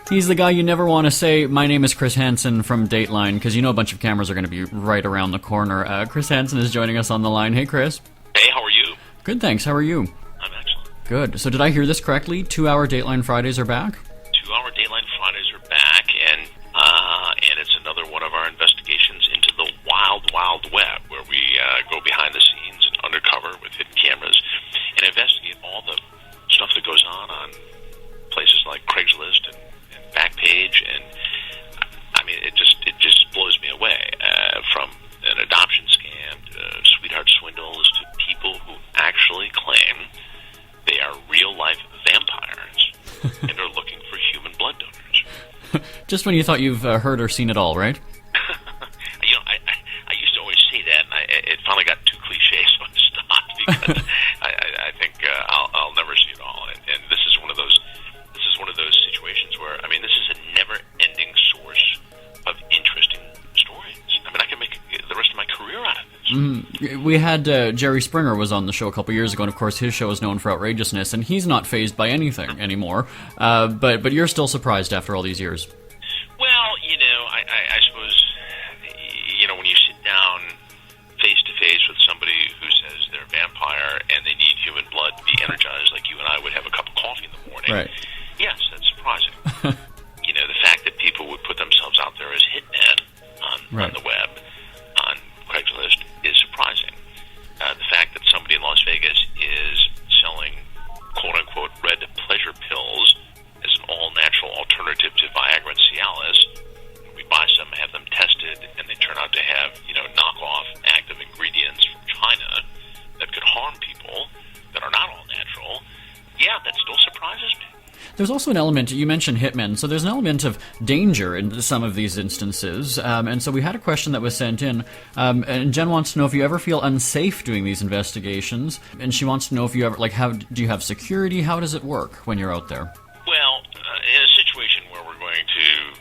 He's the guy you never want to say, my name is Chris Hansen from Dateline, because you know a bunch of cameras are going to be right around the corner. Chris Hansen is joining us on the line. Hey, Chris. Hey, how are you? Good, thanks. How are you? I'm excellent. Good. So did I hear this correctly? 2-hour Dateline Fridays are back? 2-hour Dateline Fridays are back, and it's another one of our investigations into the wild, wild web, where we go behind the scenes and undercover with hidden cameras and investigate all the stuff that goes on places like Craigslist and Backpage, and I mean, it just blows me away. From an adoption scam to sweetheart swindles to people who actually claim they are real-life vampires and are looking for human blood donors. Just when you thought you've heard or seen it all, right? I used to always say that, and it finally got too cliche, so I stopped because I think I'll never see it all. And this is one of those situations where, I mean, this is a never-ending source of interesting stories. I mean, I can make the rest of my career out of this. We had Jerry Springer was on the show a couple years ago, and of course his show is known for outrageousness, and he's not fazed by anything anymore. But you're still surprised after all these years. Well, I suppose, when you sit down face-to-face with somebody who says they're a vampire and they need human blood to be energized, like you and I would have a cup of coffee in the morning, right. Yes, that's surprising. The fact that people would put themselves out there as hitmen on the web, on Craigslist, is surprising. The fact that somebody in Las Vegas is selling quote-unquote red pleasure pills as an all-natural alternative to Viagra and Cialis. We buy some, have them tested, and they turn out to have, knockoff active ingredients from China that could harm people that are not all natural. Yeah, that still surprises me. There's also an element, you mentioned hitmen, so there's an element of danger in some of these instances. And so we had a question that was sent in, and Jen wants to know if you ever feel unsafe doing these investigations, and she wants to know if you ever, how do you have security? How does it work when you're out there? Well, in a situation where we're going to,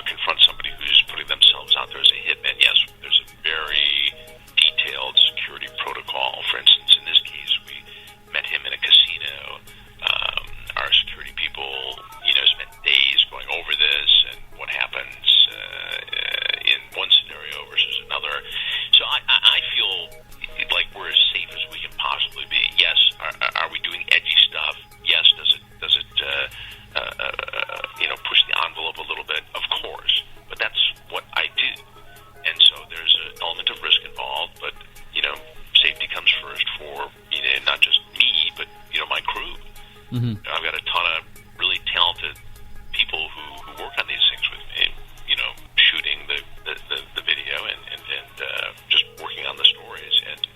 confront somebody who's putting themselves out there as a hitman, yes, there's a very detailed security protocol. For instance, in this case, we met him in a casino. Our security people, spent days going over this and what happens in one scenario versus another. So I feel like we're as safe as we can possibly be. Yes, are we doing edgy stuff? Yes. Does it push the envelope a little bit? Of course, but that's what I do, and so there's an element of risk involved. But safety comes first for not just me, but my crew. Mm-hmm. I've got a ton of really talented people who work on these things with me, shooting the video and just working on the stories. And,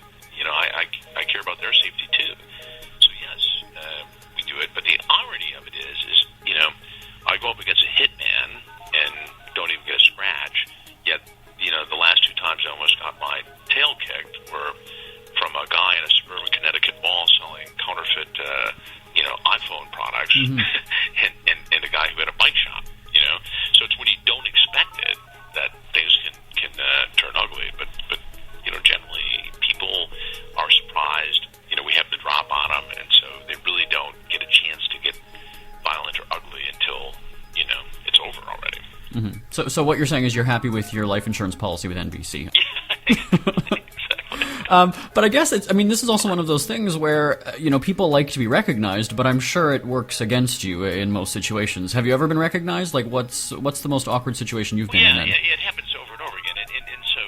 I care about their safety too. So yes, we do it. But the irony of it is I go up against a hitman and don't even get a scratch. Yet, the last 2 times I almost got my tail kicked were from a guy in a suburban Connecticut mall selling counterfeit iPhone products, mm-hmm. and a guy who had a bike shop, So it's when you don't expect it that things can turn ugly. But generally people are surprised. We have the drop on them, and so they really don't get a chance to get violent or ugly until, it's over already. Mm-hmm. So what you're saying is you're happy with your life insurance policy with NBC? But I guess this is also one of those things where, people like to be recognized, but I'm sure it works against you in most situations. Have you ever been recognized? What's the most awkward situation you've been in? Yeah, it happens over and over again. And so,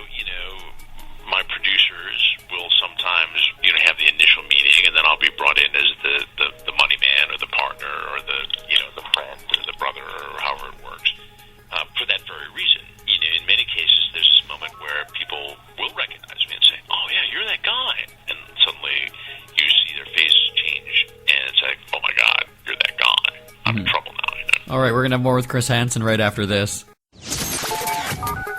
my producers will sometimes, have the initial meeting, and then I'll be brought in as the money man or the partner or the friend or the brother or however it works, for that very reason. In many cases, there's this moment where people will recognize me and say, "Oh yeah, you're that guy," and suddenly you see their face change, and it's like, "Oh my God, you're that guy. I'm in trouble now." All right, we're gonna have more with Chris Hansen right after this.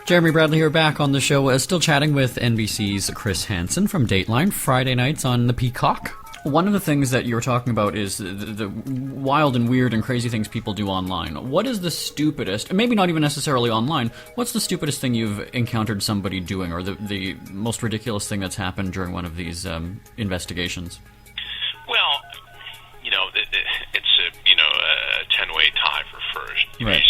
Jeremy Bradley here, back on the show, still chatting with NBC's Chris Hansen from Dateline, Friday nights on the Peacock. One of the things that you were talking about is the wild and weird and crazy things people do online. What is the stupidest, maybe not even necessarily online, what's the stupidest thing you've encountered somebody doing, or the most ridiculous thing that's happened during one of these investigations? Well, it's a 10-way tie for first. Right.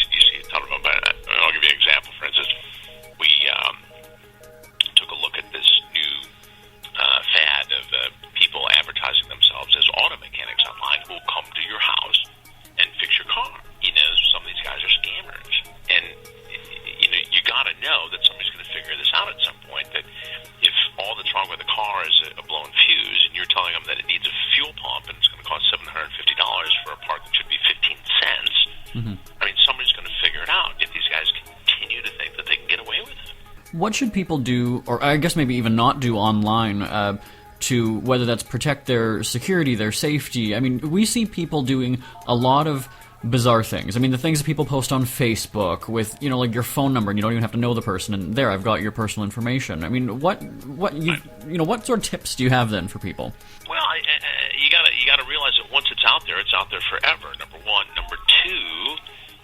I mean, somebody's going to figure it out if these guys continue to think that they can get away with it. What should people do, or I guess maybe even not do online, to whether that's protect their security, their safety? I mean, we see people doing a lot of bizarre things. I mean, the things that people post on Facebook with, like your phone number, and you don't even have to know the person, and there, I've got your personal information. I mean, what sort of tips do you have then for people? Well, you gotta realize that once it's out there forever. Number one. Number two,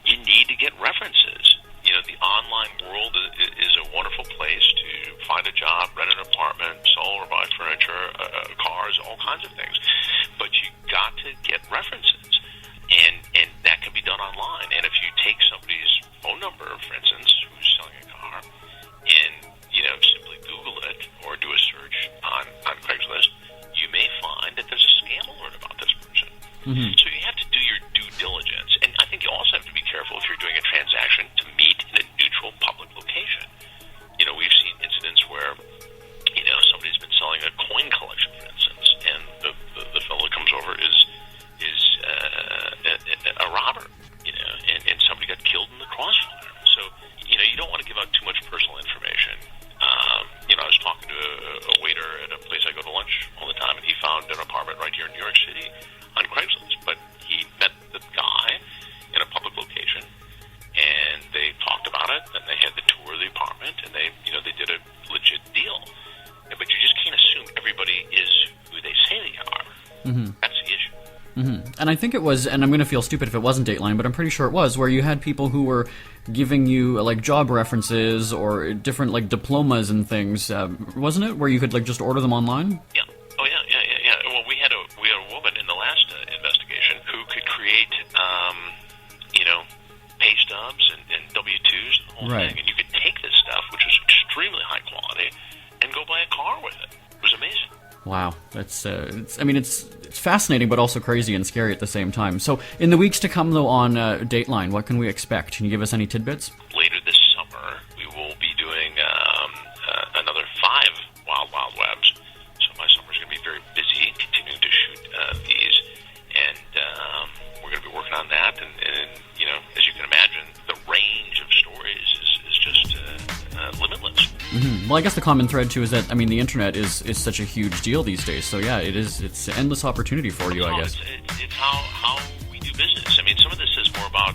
you need to get references. The online world is a wonderful place to find a job, rent an apartment, sell or buy furniture, cars, all kinds of things. But you got to get references, and that can be done online. And if you take somebody's phone number, for instance, who's selling a car, and simply Google it or do a search on Craigslist, you may find that there's a scam alert about this person. So you have to do your due diligence, and I think you also have to be careful if you're doing a transaction to meet in a neutral public location. We've seen incidents where somebody's been selling a coin collection, for instance, and the fellow comes over is a robber, and somebody got killed in the crossfire. So you don't want to give out too much personal information. I was talking to a waiter at a place I go to lunch all the time, and he found an apartment right here in New York City on Craigslist. But he met the guy in a public location, and they talked about it, and they had the tour of the apartment, and they did a legit deal. But you just can't assume everybody is who they say they are. That's the issue. And I think it was, and I'm going to feel stupid if it wasn't Dateline, but I'm pretty sure it was, where you had people who were giving you job references or different diplomas and things, wasn't it? Where you could just order them online? Yeah. Oh yeah. Well, we had a woman in the last investigation who could create, pay stubs and W-2s and the whole thing, and you could take this stuff, which is extremely high quality, and go buy a car with it. It was amazing. Wow, that's it's fascinating, but also crazy and scary at the same time. So, in the weeks to come, though, on Dateline, what can we expect? Can you give us any tidbits? Later this summer, we will be doing another 5 Wild Wild Webs. So my summer's going to be very busy, continuing to shoot these, and we're going to be working on that. And as you can imagine, the range of stories is just limitless. Well, I guess the common thread, too, is that, the internet is such a huge deal these days. So, yeah, it's an endless opportunity for you, I guess. It's how we do business. Some of this is more about,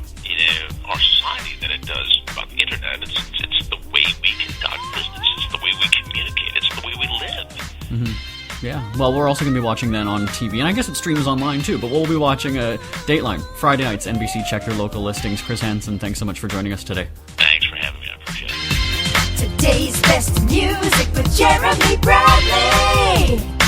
our society than it does about the internet. It's the way we conduct business. It's the way we communicate. It's the way we live. Yeah. Well, we're also going to be watching then on TV, and I guess it streams online, too. But we'll be watching Dateline, Friday nights, NBC. Check your local listings. Chris Hansen, thanks so much for joining us today. Thanks for having me. I appreciate it. Today's best music with Jeremy Bradley.